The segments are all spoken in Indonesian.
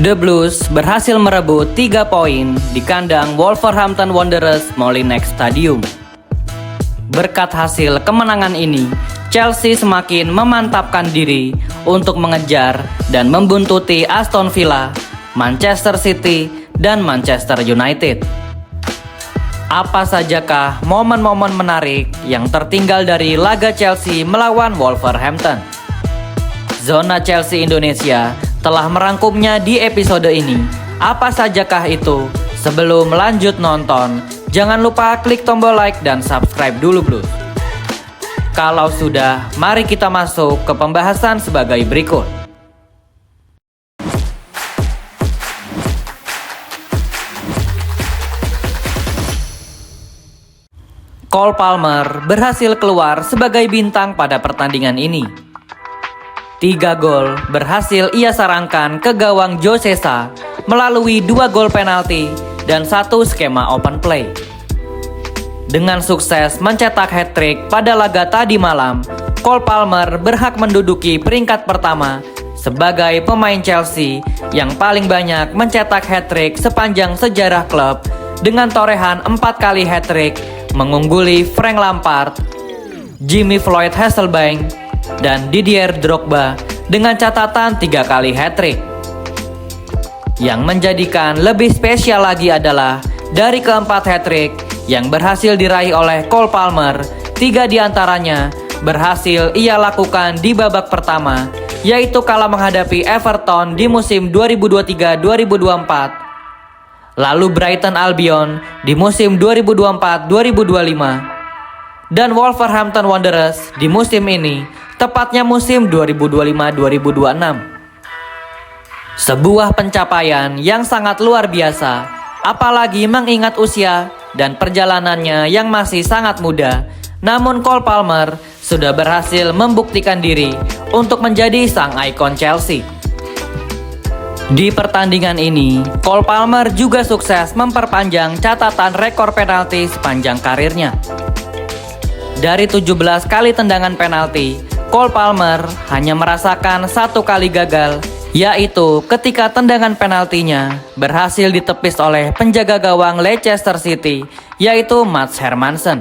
The Blues berhasil merebut 3 poin di kandang Wolverhampton Wanderers Molineux Stadium. Berkat hasil kemenangan ini, Chelsea semakin memantapkan diri untuk mengejar dan membuntuti Aston Villa, Manchester City, dan Manchester United. Apa sajakah momen-momen menarik yang tertinggal dari laga Chelsea melawan Wolverhampton? Zona Chelsea Indonesia telah merangkumnya di episode ini. Apa sajakah itu? Sebelum lanjut nonton, jangan lupa klik tombol like dan subscribe dulu Blues. Kalau sudah, mari kita masuk ke pembahasan sebagai berikut. Cole Palmer berhasil keluar sebagai bintang pada pertandingan ini. 3 gol berhasil ia sarangkan ke gawang Josesa melalui 2 gol penalti dan 1 skema open play. Dengan sukses mencetak hat-trick pada laga tadi malam, Cole Palmer berhak menduduki peringkat pertama sebagai pemain Chelsea yang paling banyak mencetak hat-trick sepanjang sejarah klub dengan torehan 4 kali hat-trick, mengungguli Frank Lampard, Jimmy Floyd Hasselbaink, dan Didier Drogba dengan catatan 3 kali hat-trick. Yang menjadikan lebih spesial lagi adalah dari keempat hat-trick yang berhasil diraih oleh Cole Palmer, 3 diantaranya berhasil ia lakukan di babak pertama, yaitu kala menghadapi Everton di musim 2023-2024, lalu Brighton Albion di musim 2024-2025, dan Wolverhampton Wanderers di musim ini, tepatnya musim 2025-2026. Sebuah pencapaian yang sangat luar biasa, apalagi mengingat usia dan perjalanannya yang masih sangat muda. Namun Cole Palmer sudah berhasil membuktikan diri untuk menjadi sang ikon Chelsea. Di pertandingan ini, Cole Palmer juga sukses memperpanjang catatan rekor penalti sepanjang karirnya. Dari 17 kali tendangan penalti, Cole Palmer hanya merasakan 1 kali gagal, yaitu ketika tendangan penaltinya berhasil ditepis oleh penjaga gawang Leicester City, yaitu Mats Hermansen.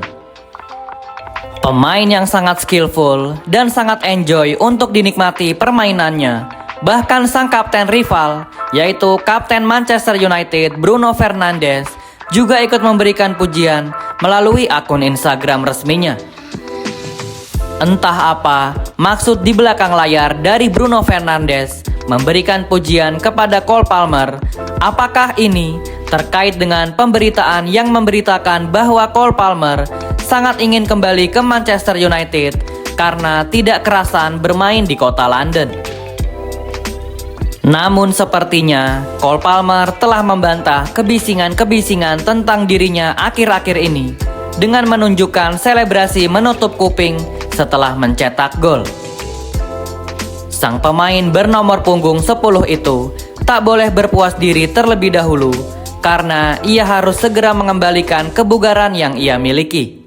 Pemain yang sangat skillful dan sangat enjoy untuk dinikmati permainannya. Bahkan sang kapten rival, yaitu kapten Manchester United Bruno Fernandes, juga ikut memberikan pujian melalui akun Instagram resminya. Entah apa maksud di belakang layar dari Bruno Fernandes memberikan pujian kepada Cole Palmer. Apakah ini terkait dengan pemberitaan yang memberitakan bahwa Cole Palmer sangat ingin kembali ke Manchester United karena tidak kerasan bermain di kota London? Namun sepertinya Cole Palmer telah membantah kebisingan-kebisingan tentang dirinya akhir-akhir ini dengan menunjukkan selebrasi menutup kuping setelah mencetak gol. Sang pemain bernomor punggung 10 itu tak boleh berpuas diri terlebih dahulu karena ia harus segera mengembalikan kebugaran yang ia miliki.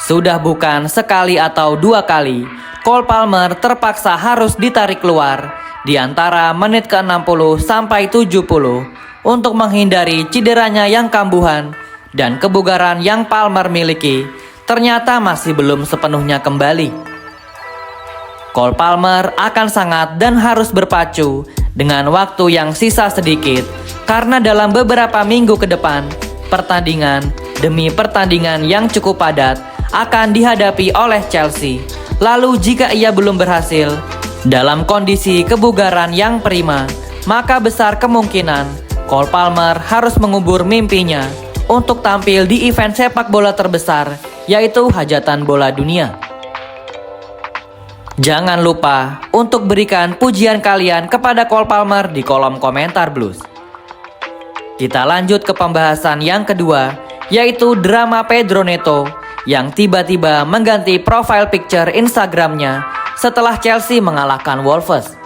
Sudah bukan sekali atau 2 kali, Cole Palmer terpaksa harus ditarik keluar di antara menit ke-60 sampai 70 untuk menghindari cederanya yang kambuhan, dan kebugaran yang Palmer miliki ternyata masih belum sepenuhnya kembali. Cole Palmer akan sangat dan harus berpacu dengan waktu yang sisa sedikit karena dalam beberapa minggu ke depan, pertandingan demi pertandingan yang cukup padat akan dihadapi oleh Chelsea. Lalu jika ia belum berhasil dalam kondisi kebugaran yang prima, maka besar kemungkinan Cole Palmer harus mengubur mimpinya untuk tampil di event sepak bola terbesar, yaitu hajatan bola dunia. Jangan lupa untuk berikan pujian kalian kepada Cole Palmer di kolom komentar Blues. Kita lanjut ke pembahasan yang kedua, yaitu drama Pedro Neto yang tiba-tiba mengganti profile picture Instagramnya setelah Chelsea mengalahkan Wolves.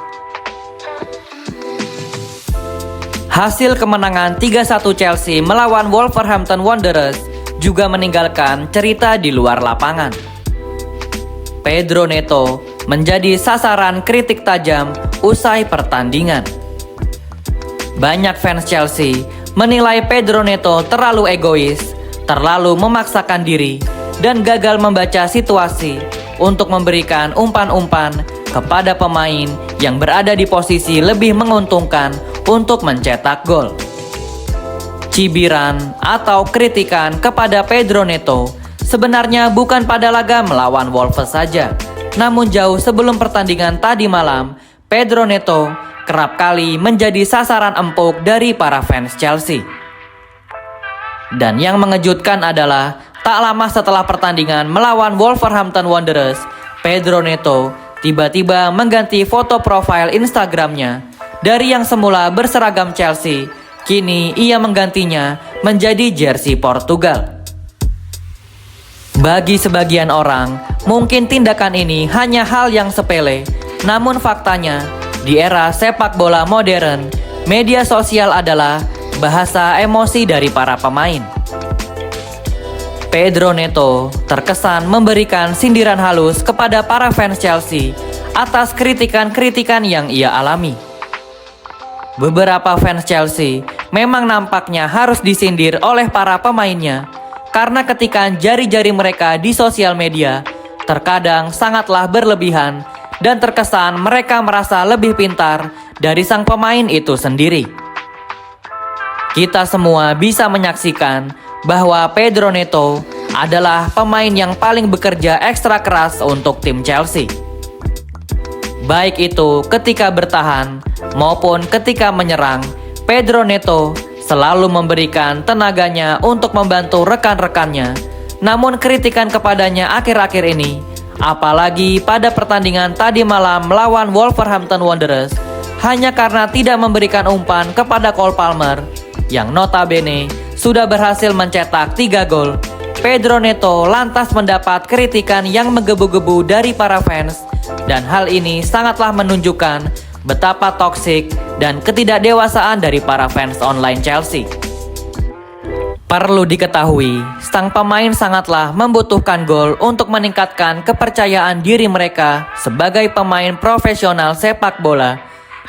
Hasil kemenangan 3-1 Chelsea melawan Wolverhampton Wanderers juga meninggalkan cerita di luar lapangan. Pedro Neto menjadi sasaran kritik tajam usai pertandingan. Banyak fans Chelsea menilai Pedro Neto terlalu egois, terlalu memaksakan diri, dan gagal membaca situasi untuk memberikan umpan-umpan kepada pemain yang berada di posisi lebih menguntungkan untuk mencetak gol. Cibiran atau kritikan kepada Pedro Neto sebenarnya bukan pada laga melawan Wolves saja, namun jauh sebelum pertandingan tadi malam, Pedro Neto kerap kali menjadi sasaran empuk dari para fans Chelsea. Dan yang mengejutkan adalah tak lama setelah pertandingan melawan Wolverhampton Wanderers, Pedro Neto tiba-tiba mengganti foto profil Instagramnya. Dari yang semula berseragam Chelsea, kini ia menggantinya menjadi jersey Portugal. Bagi sebagian orang, mungkin tindakan ini hanya hal yang sepele, namun faktanya, di era sepak bola modern, media sosial adalah bahasa emosi dari para pemain. Pedro Neto terkesan memberikan sindiran halus kepada para fans Chelsea atas kritikan-kritikan yang ia alami. Beberapa fans Chelsea memang nampaknya harus disindir oleh para pemainnya karena ketikan jari-jari mereka di sosial media terkadang sangatlah berlebihan dan terkesan mereka merasa lebih pintar dari sang pemain itu sendiri. Kita semua bisa menyaksikan bahwa Pedro Neto adalah pemain yang paling bekerja ekstra keras untuk tim Chelsea. Baik itu ketika bertahan maupun ketika menyerang, Pedro Neto selalu memberikan tenaganya untuk membantu rekan-rekannya. Namun kritikan kepadanya akhir-akhir ini, apalagi pada pertandingan tadi malam melawan Wolverhampton Wanderers, hanya karena tidak memberikan umpan kepada Cole Palmer yang notabene sudah berhasil mencetak 3 gol, Pedro Neto lantas mendapat kritikan yang menggebu-gebu dari para fans, dan hal ini sangatlah menunjukkan betapa toksik dan ketidakdewasaan dari para fans online Chelsea. Perlu diketahui, sang pemain sangatlah membutuhkan gol untuk meningkatkan kepercayaan diri mereka sebagai pemain profesional sepak bola,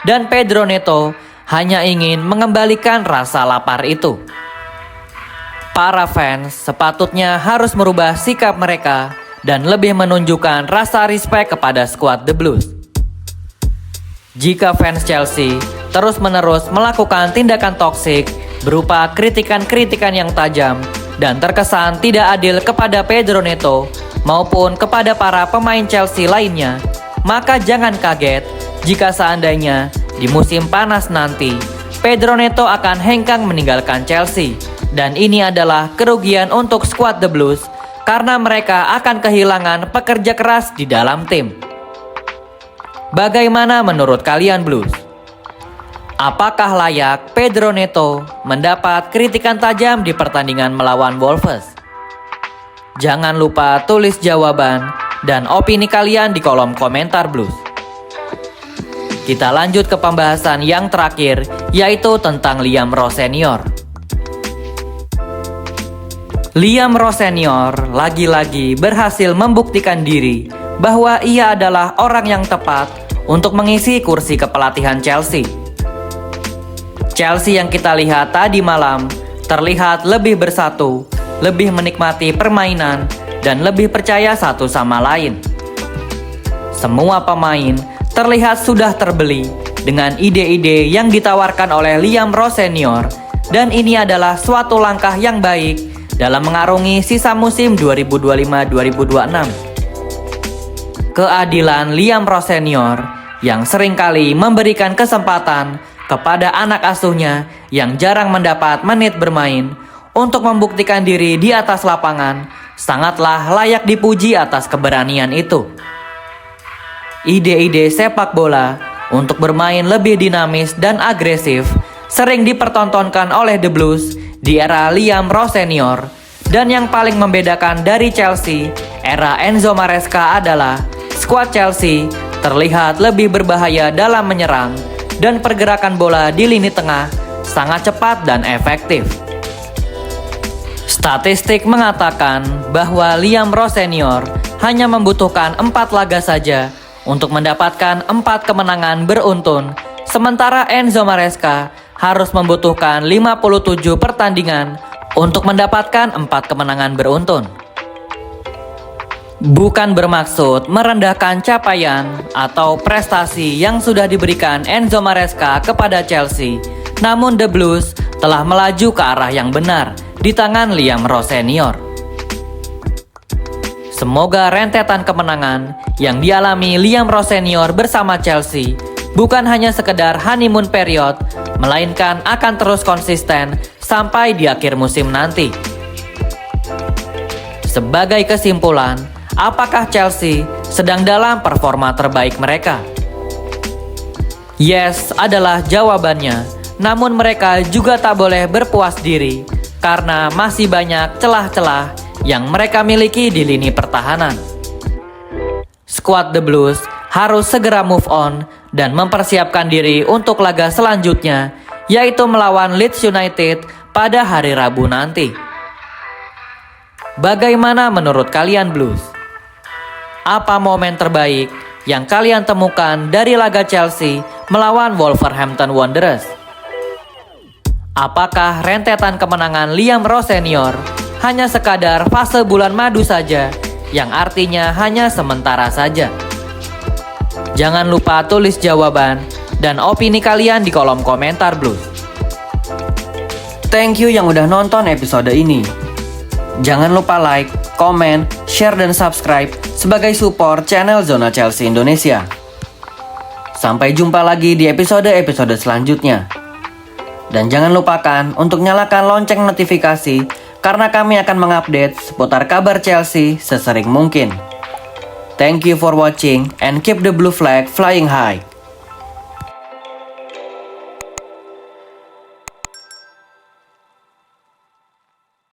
dan Pedro Neto hanya ingin mengembalikan rasa lapar itu. Para fans sepatutnya harus merubah sikap mereka dan lebih menunjukkan rasa respect kepada skuad The Blues. Jika fans Chelsea terus-menerus melakukan tindakan toksik berupa kritikan-kritikan yang tajam dan terkesan tidak adil kepada Pedro Neto maupun kepada para pemain Chelsea lainnya, maka jangan kaget jika seandainya di musim panas nanti Pedro Neto akan hengkang meninggalkan Chelsea, dan ini adalah kerugian untuk skuad The Blues karena mereka akan kehilangan pekerja keras di dalam tim. Bagaimana menurut kalian Blues? Apakah layak Pedro Neto mendapat kritikan tajam di pertandingan melawan Wolves? Jangan lupa tulis jawaban dan opini kalian di kolom komentar Blues. Kita lanjut ke pembahasan yang terakhir, yaitu tentang Liam Rowe Senior. Liam Rowe Senior lagi-lagi berhasil membuktikan diri bahwa ia adalah orang yang tepat untuk mengisi kursi kepelatihan Chelsea. Chelsea yang kita lihat tadi malam terlihat lebih bersatu, lebih menikmati permainan, dan lebih percaya satu sama lain. Semua pemain terlihat sudah terbeli dengan ide-ide yang ditawarkan oleh Liam Rowe Senior, dan ini adalah suatu langkah yang baik dalam mengarungi sisa musim 2025-2026. Keadilan Liam Rowe Senior yang seringkali memberikan kesempatan kepada anak asuhnya yang jarang mendapat menit bermain untuk membuktikan diri di atas lapangan sangatlah layak dipuji atas keberanian itu. Ide-ide sepak bola untuk bermain lebih dinamis dan agresif sering dipertontonkan oleh The Blues di era Liam Rowe Senior, dan yang paling membedakan dari Chelsea era Enzo Maresca adalah skuad Chelsea terlihat lebih berbahaya dalam menyerang dan pergerakan bola di lini tengah sangat cepat dan efektif. Statistik mengatakan bahwa Liam Rowe Senior hanya membutuhkan 4 laga saja untuk mendapatkan 4 kemenangan beruntun, sementara Enzo Maresca harus membutuhkan 57 pertandingan untuk mendapatkan 4 kemenangan beruntun. Bukan bermaksud merendahkan capaian atau prestasi yang sudah diberikan Enzo Maresca kepada Chelsea, namun The Blues telah melaju ke arah yang benar di tangan Liam Ross Senior. Semoga rentetan kemenangan yang dialami Liam Ross Senior bersama Chelsea bukan hanya sekedar honeymoon period, melainkan akan terus konsisten sampai di akhir musim nanti. Sebagai kesimpulan, apakah Chelsea sedang dalam performa terbaik mereka? Yes adalah jawabannya, namun mereka juga tak boleh berpuas diri karena masih banyak celah-celah yang mereka miliki di lini pertahanan. Skuad The Blues harus segera move on dan mempersiapkan diri untuk laga selanjutnya, yaitu melawan Leeds United pada hari Rabu nanti. Bagaimana menurut kalian Blues? Apa momen terbaik yang kalian temukan dari laga Chelsea melawan Wolverhampton Wanderers? Apakah rentetan kemenangan Liam Ross Senior hanya sekadar fase bulan madu saja, yang artinya hanya sementara saja? Jangan lupa tulis jawaban dan opini kalian di kolom komentar Blues. Thank you yang udah nonton episode ini. Jangan lupa like, komen, share, dan subscribe sebagai support channel Zona Chelsea Indonesia. Sampai jumpa lagi di episode-episode selanjutnya. Dan jangan lupakan untuk nyalakan lonceng notifikasi karena kami akan mengupdate seputar kabar Chelsea sesering mungkin. Thank you for watching and keep the blue flag flying high.